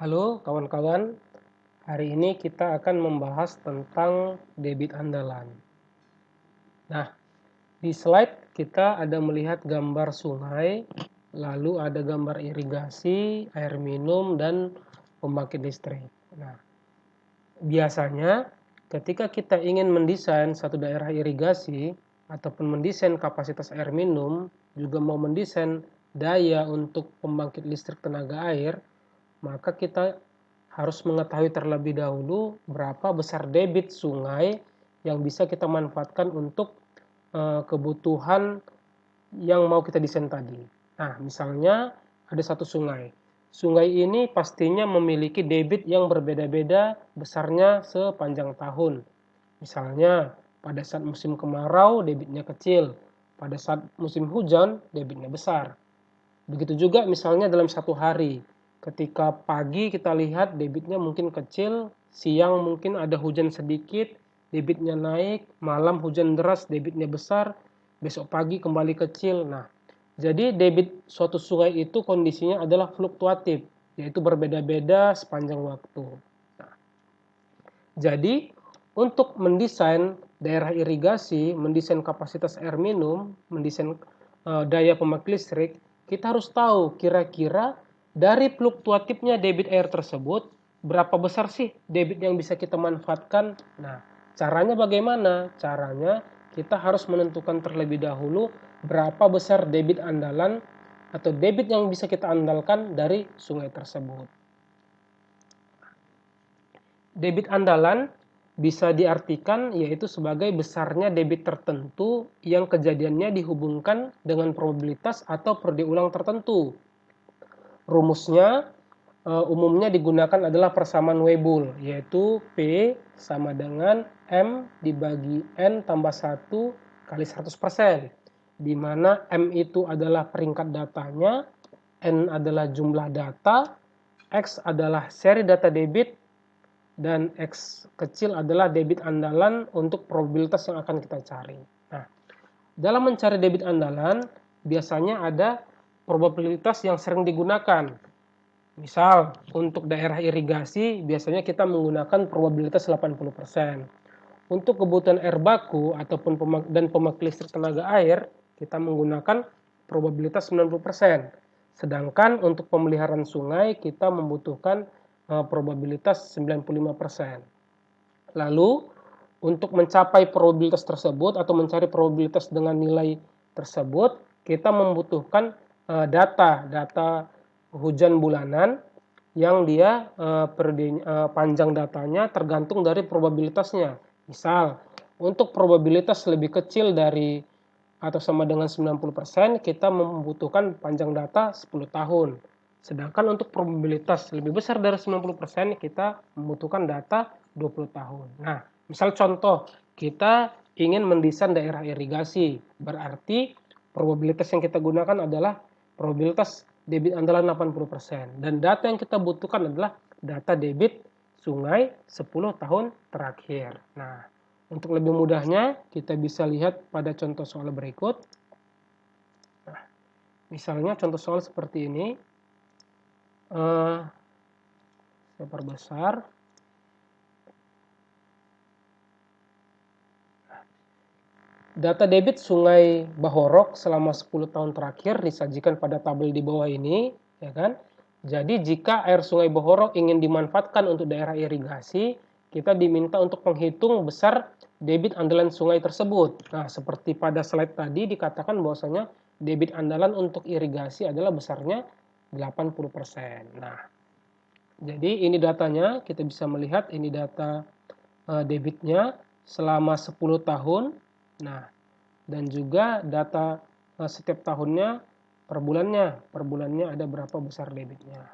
Halo kawan-kawan, hari ini kita akan membahas tentang debit andalan. Nah, di slide kita ada melihat gambar sungai, lalu ada gambar irigasi, air minum, dan pembangkit listrik. Nah, biasanya ketika kita ingin mendesain satu daerah irigasi ataupun mendesain kapasitas air minum, juga mau mendesain daya untuk pembangkit listrik tenaga air, maka kita harus mengetahui terlebih dahulu berapa besar debit sungai yang bisa kita manfaatkan untuk kebutuhan yang mau kita desain tadi. Nah, misalnya ada satu sungai. Sungai ini pastinya memiliki debit yang berbeda-beda besarnya sepanjang tahun. Misalnya, pada saat musim kemarau debitnya kecil, pada saat musim hujan debitnya besar. Begitu juga misalnya dalam satu hari. Ketika pagi kita lihat debitnya mungkin kecil, siang mungkin ada hujan sedikit, debitnya naik, malam hujan deras, debitnya besar, besok pagi kembali kecil. Nah, jadi debit suatu sungai itu kondisinya adalah fluktuatif, yaitu berbeda-beda sepanjang waktu. Nah, jadi untuk mendesain daerah irigasi, mendesain kapasitas air minum, mendesain daya pembangkit listrik, kita harus tahu kira-kira dari fluktuatifnya debit air tersebut, berapa besar sih debit yang bisa kita manfaatkan. Nah, caranya bagaimana? Caranya kita harus menentukan terlebih dahulu berapa besar debit andalan atau debit yang bisa kita andalkan dari sungai tersebut. Debit andalan bisa diartikan yaitu sebagai besarnya debit tertentu yang kejadiannya dihubungkan dengan probabilitas atau periode ulang tertentu. Rumusnya umumnya digunakan adalah persamaan Weibull, yaitu P sama dengan M dibagi N tambah 1 kali 100%, di mana M itu adalah peringkat datanya, N adalah jumlah data, X adalah seri data debit, dan X kecil adalah debit andalan untuk probabilitas yang akan kita cari. Nah, dalam mencari debit andalan, biasanya ada probabilitas yang sering digunakan. Misal, untuk daerah irigasi, biasanya kita menggunakan probabilitas 80%. Untuk kebutuhan air baku ataupun pembangkit listrik tenaga air, kita menggunakan probabilitas 90%. Sedangkan untuk pemeliharaan sungai, kita membutuhkan probabilitas 95%. Lalu, untuk mencapai probabilitas tersebut atau mencari probabilitas dengan nilai tersebut, kita membutuhkan data hujan bulanan yang dia panjang datanya tergantung dari probabilitasnya. Misal, untuk probabilitas lebih kecil dari atau sama dengan 90%, kita membutuhkan panjang data 10 tahun. Sedangkan untuk probabilitas lebih besar dari 90%, kita membutuhkan data 20 tahun. Nah, misal contoh, kita ingin mendesain daerah irigasi, berarti probabilitas yang kita gunakan adalah probabilitas debit andalan 80%. Dan data yang kita butuhkan adalah data debit sungai 10 tahun terakhir. Nah, untuk lebih mudahnya, kita bisa lihat pada contoh soal berikut. Nah, misalnya contoh soal seperti ini. Saya perbesar. Data debit Sungai Bahorok selama 10 tahun terakhir disajikan pada tabel di bawah ini, ya kan? Jadi jika air Sungai Bahorok ingin dimanfaatkan untuk daerah irigasi, kita diminta untuk menghitung besar debit andalan sungai tersebut. Nah, seperti pada slide tadi dikatakan bahwasanya debit andalan untuk irigasi adalah besarnya 80%. Nah, jadi ini datanya, kita bisa melihat ini data debitnya selama 10 tahun. Nah, dan juga data setiap tahunnya per bulannya ada berapa besar debitnya.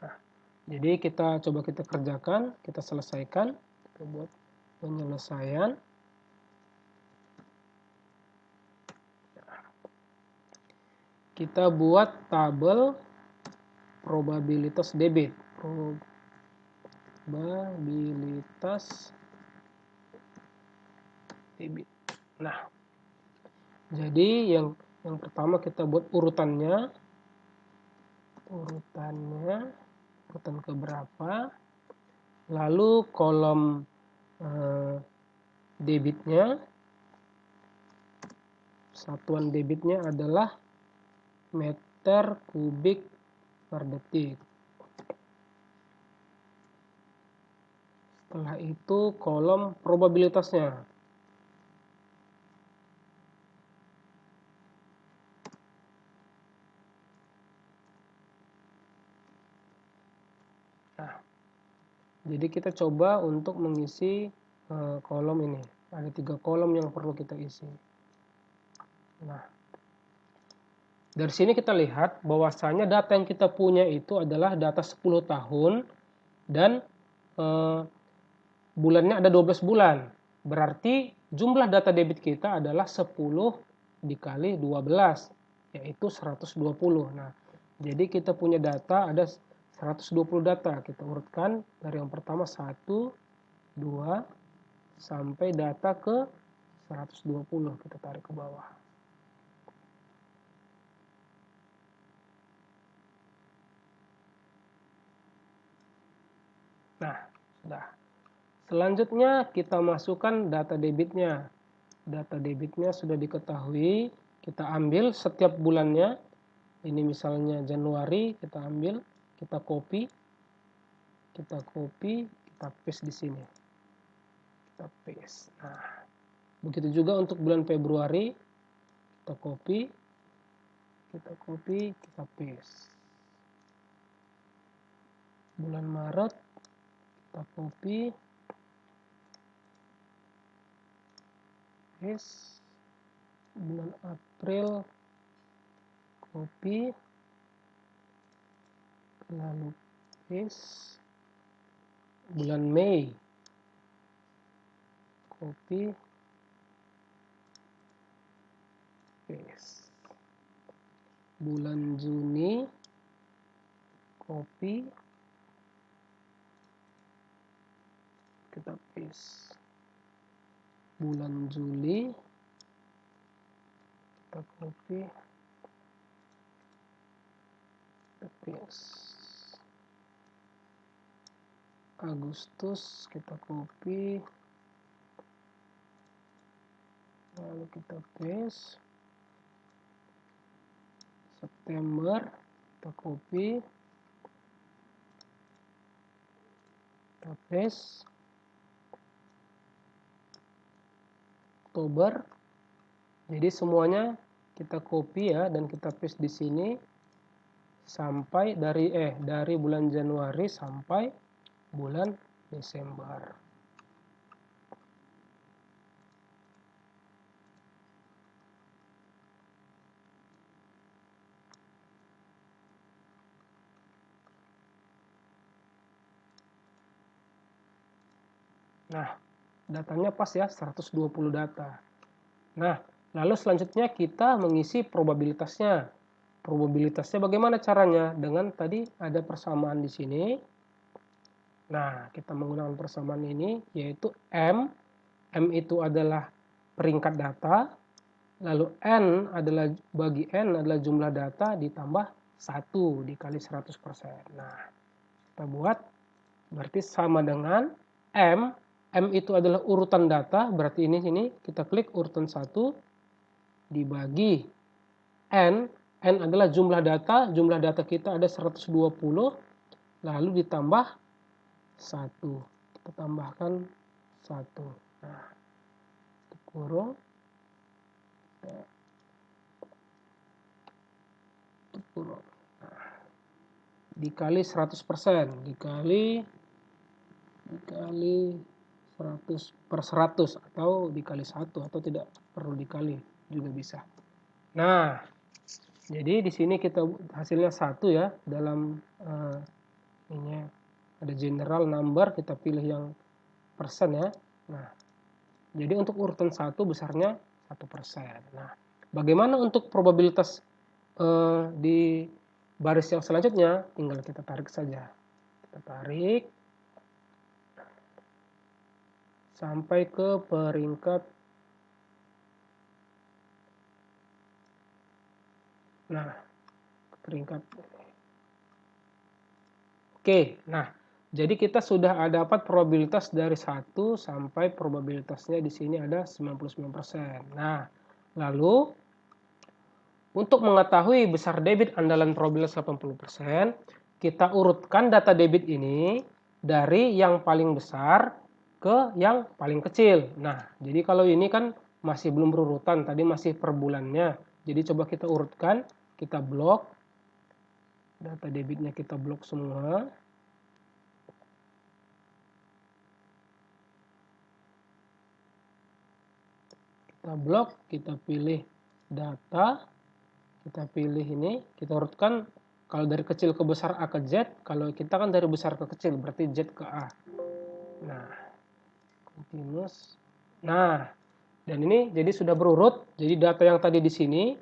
Nah, jadi kita coba kita kerjakan, kita selesaikan, kita buat penyelesaian. Kita buat tabel probabilitas debit. Probabilitas debit. Nah, jadi yang pertama kita buat urutannya. urutan keberapa, lalu kolom debitnya, satuan debitnya adalah meter kubik per detik. Setelah itu kolom probabilitasnya. Nah, jadi kita coba untuk mengisi kolom ini. Ada 3 kolom yang perlu kita isi. Nah, dari sini kita lihat bahwasanya data yang kita punya itu adalah data 10 tahun dan bulannya ada 12 bulan. Berarti jumlah data debit kita adalah 10 dikali 12, yaitu 120. Nah, jadi kita punya data ada 120 data. Kita urutkan dari yang pertama 1, 2, sampai data ke 120. Kita tarik ke bawah. Nah, sudah. Selanjutnya kita masukkan data debitnya. Data debitnya sudah diketahui, kita ambil setiap bulannya. Ini misalnya Januari, kita ambil, kita copy, kita paste di sini. Kita paste. Nah, begitu juga untuk bulan Februari, kita copy, kita paste. Bulan Maret, kita copy, paste. Bulan April, copy, lalu paste. Bulan Mei, copy, paste. Bulan Juni, copy, kita paste. Bulan Juli, kita copy, kita paste. Agustus kita copy, lalu kita paste. September kita copy, kita paste. Oktober, jadi semuanya kita copy ya dan kita paste di sini sampai dari bulan Januari sampai bulan Desember. Nah, datanya pas ya, 120 data. Nah, lalu selanjutnya kita mengisi probabilitasnya. Probabilitasnya bagaimana caranya? Dengan tadi ada persamaan di sini. Nah, kita menggunakan persamaan ini, yaitu M. M itu adalah peringkat data. Lalu N adalah, bagi N adalah jumlah data ditambah 1 dikali 100%. Nah, kita buat, berarti sama dengan M. M itu adalah urutan data, berarti ini kita klik urutan 1 dibagi N. N adalah jumlah data kita ada 120, lalu ditambah 1. Kita tambahkan 1. Nah, kurung. Kurung. Nah, dikali 100%, dikali 100 per 100 atau dikali 1 atau tidak perlu dikali juga bisa. Nah, jadi di sini kita hasilnya 1 ya dalam ini ada general number, kita pilih yang persen ya. Nah, jadi untuk urutan 1 besarnya 1%. Nah, bagaimana untuk probabilitas di baris yang selanjutnya? Tinggal kita tarik saja. Kita tarik sampai ke peringkat. Nah, peringkat. Oke, nah jadi kita sudah dapat probabilitas dari 1 sampai probabilitasnya di sini ada 99%. Nah, lalu untuk mengetahui besar debit andalan probabilitas 80%, kita urutkan data debit ini dari yang paling besar ke yang paling kecil. Nah, jadi kalau ini kan masih belum berurutan, tadi masih per bulannya. Jadi coba kita urutkan, kita blok, data debitnya kita blok semua. Kita blok, kita pilih data, kita pilih ini, kita urutkan kalau dari kecil ke besar A ke Z, kalau kita kan dari besar ke kecil, berarti Z ke A. Nah, continuous. Nah, dan ini jadi sudah berurut, jadi data yang tadi di sini,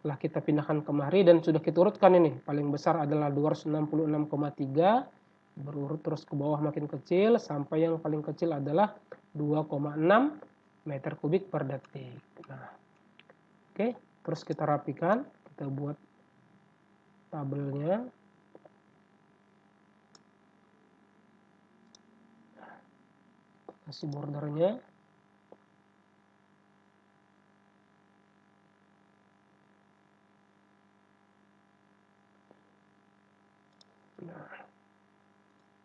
telah kita pindahkan kemari dan sudah kita urutkan ini. Paling besar adalah 266,3, berurut terus ke bawah makin kecil, sampai yang paling kecil adalah 2,6 meter kubik per detik. Nah, oke, terus kita rapikan, kita buat tabelnya. Kasih bordernya. Nah.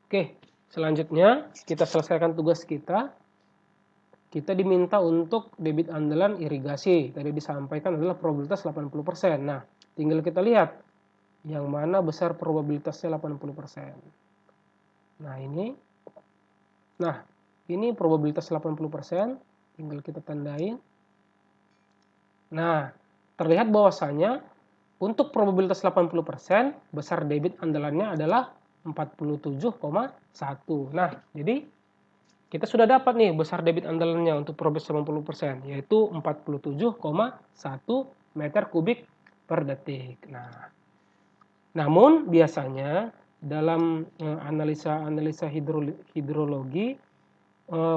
Oke, selanjutnya kita selesaikan tugas kita. Kita diminta untuk debit andalan irigasi. Tadi disampaikan adalah probabilitas 80%. Nah, tinggal kita lihat yang mana besar probabilitasnya 80%. Nah, ini. Nah, ini probabilitas 80%, tinggal kita tandain. Nah, terlihat bahwasanya untuk probabilitas 80%, besar debit andalannya adalah 47,1. Nah, jadi kita sudah dapat nih besar debit andalannya untuk probabilitas 80%, yaitu 47,1 meter kubik per detik. Nah, namun biasanya dalam analisa hidrologi,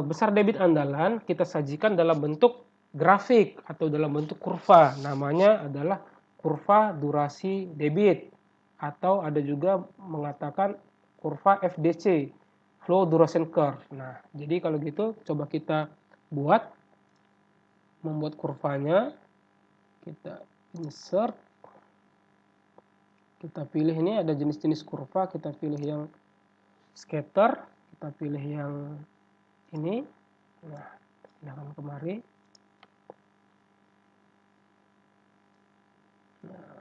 besar debit andalan kita sajikan dalam bentuk grafik atau dalam bentuk kurva. Namanya adalah kurva durasi debit, atau ada juga mengatakan kurva FDC, flow duration curve. Nah, jadi kalau gitu coba kita membuat kurvanya. Kita insert, kita pilih ini ada jenis-jenis kurva, kita pilih yang scatter, kita pilih yang ini. Nah, pindahkan kemari. Nah,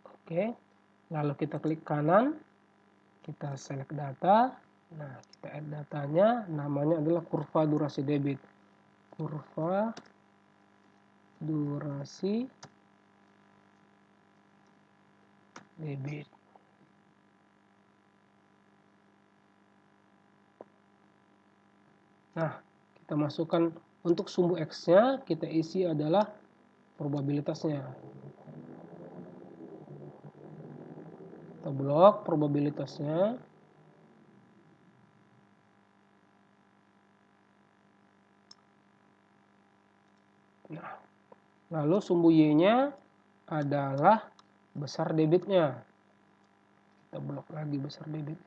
oke, lalu kita klik kanan, kita select data. Nah, kita add datanya, namanya adalah kurva durasi debit. Kurva durasi debit. Nah, kita masukkan untuk sumbu X-nya, kita isi adalah probabilitasnya. Kita blok probabilitasnya. Nah, lalu sumbu Y-nya adalah besar debitnya. Kita blok lagi besar debitnya.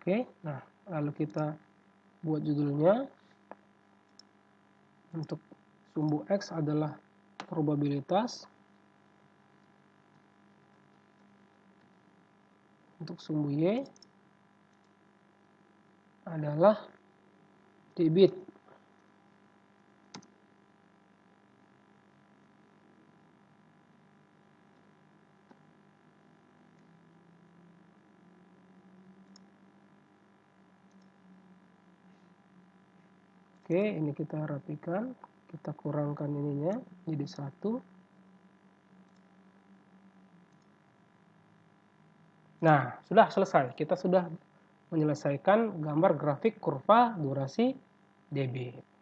Oke, nah lalu kita buat judulnya. Untuk sumbu X adalah probabilitas. Untuk sumbu Y adalah debit. Oke, ini kita rapikan, kita kurangkan ininya jadi 1. Nah, sudah selesai. Kita sudah menyelesaikan gambar grafik kurva durasi debit.